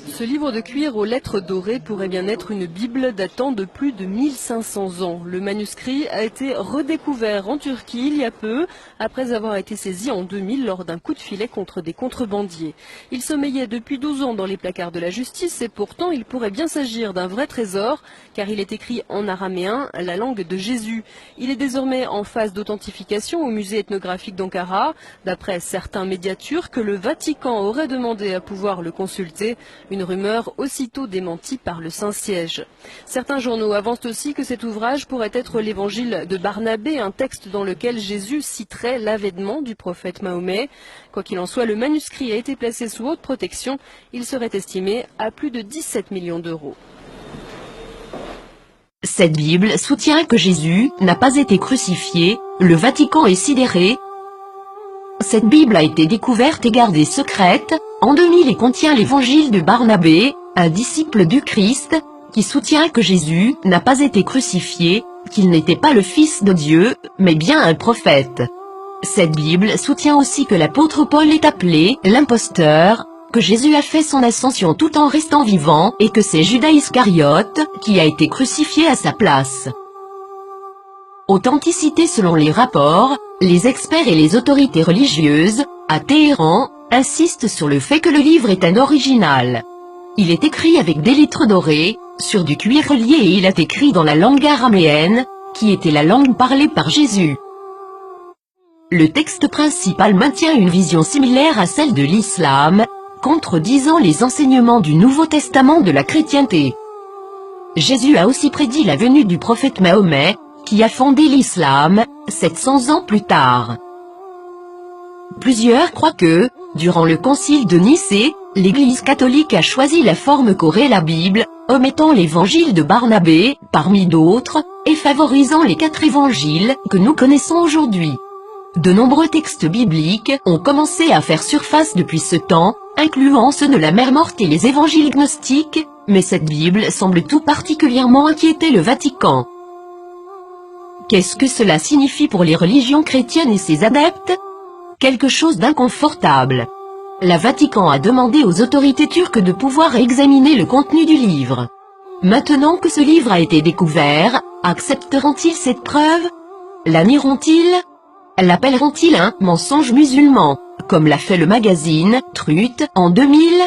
Ce livre de cuir aux lettres dorées pourrait bien être une Bible datant de plus de 1500 ans. Le manuscrit a été redécouvert en Turquie il y a peu, après avoir été saisi en 2000 lors d'un coup de filet contre des contrebandiers. Il sommeillait depuis 12 ans dans les placards de la justice et pourtant il pourrait bien s'agir d'un vrai trésor, car il est écrit en araméen, la langue de Jésus. Il est désormais en phase d'authentification au musée ethnographique d'Ankara. D'après certains médias turcs, le Vatican aurait demandé à pouvoir le consulter. Une rumeur aussitôt démentie par le Saint-Siège. Certains journaux avancent aussi que cet ouvrage pourrait être l'évangile de Barnabé, un texte dans lequel Jésus citerait l'avènement du prophète Mahomet. Quoi qu'il en soit, le manuscrit a été placé sous haute protection. Il serait estimé à plus de 17 millions d'euros. Cette Bible soutient que Jésus n'a pas été crucifié, le Vatican est sidéré. Cette Bible a été découverte et gardée secrète, en 2000 et contient l'évangile de Barnabé, un disciple du Christ, qui soutient que Jésus n'a pas été crucifié, qu'il n'était pas le Fils de Dieu, mais bien un prophète. Cette Bible soutient aussi que l'apôtre Paul est appelé l'imposteur, que Jésus a fait son ascension tout en restant vivant et que c'est Judas Iscariote qui a été crucifié à sa place. Authenticité selon les rapports, les experts et les autorités religieuses, à Téhéran, insistent sur le fait que le livre est un original. Il est écrit avec des lettres dorées, sur du cuir relié et il est écrit dans la langue araméenne, qui était la langue parlée par Jésus. Le texte principal maintient une vision similaire à celle de l'islam, contredisant les enseignements du Nouveau Testament de la chrétienté. Jésus a aussi prédit la venue du prophète Mahomet, qui a fondé l'islam, 700 ans plus tard. Plusieurs croient que, durant le concile de Nicée, l'Église catholique a choisi la forme qu'aurait la Bible, omettant l'évangile de Barnabé, parmi d'autres, et favorisant les 4 évangiles que nous connaissons aujourd'hui. De nombreux textes bibliques ont commencé à faire surface depuis ce temps, incluant ceux de la mer morte et les évangiles gnostiques, mais cette Bible semble tout particulièrement inquiéter le Vatican. Qu'est-ce que cela signifie pour les religions chrétiennes et ses adeptes? Quelque chose d'inconfortable. Le Vatican a demandé aux autorités turques de pouvoir examiner le contenu du livre. Maintenant que ce livre a été découvert, accepteront-ils cette preuve? La nieront-ils? L'appelleront-ils un mensonge musulman, comme l'a fait le magazine Truth en 2000?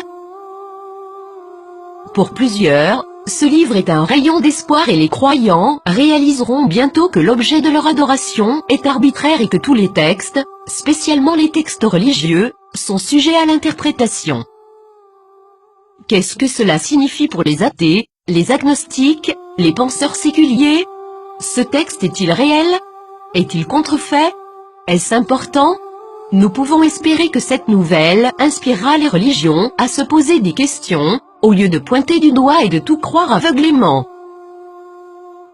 Pour plusieurs, ce livre est un rayon d'espoir et les croyants réaliseront bientôt que l'objet de leur adoration est arbitraire et que tous les textes, spécialement les textes religieux, sont sujets à l'interprétation. Qu'est-ce que cela signifie pour les athées, les agnostiques, les penseurs séculiers? Ce texte est-il réel? Est-il contrefait? Est-ce important? Nous pouvons espérer que cette nouvelle inspirera les religions à se poser des questions, au lieu de pointer du doigt et de tout croire aveuglément.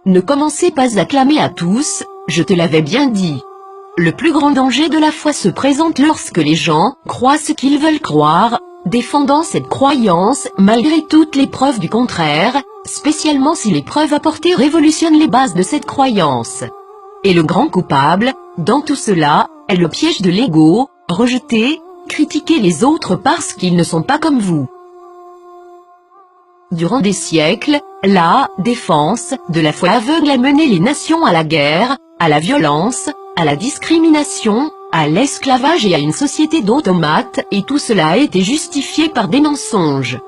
Ne commencez pas à clamer à tous, je te l'avais bien dit. Le plus grand danger de la foi se présente lorsque les gens croient ce qu'ils veulent croire, défendant cette croyance malgré toutes les preuves du contraire, spécialement si les preuves apportées révolutionnent les bases de cette croyance. Et le grand coupable, dans tout cela, est le piège de l'ego, rejeter, critiquer les autres parce qu'ils ne sont pas comme vous. Durant des siècles, la défense de la foi aveugle a mené les nations à la guerre, à la violence, à la discrimination, à l'esclavage et à une société d'automates, et tout cela a été justifié par des mensonges.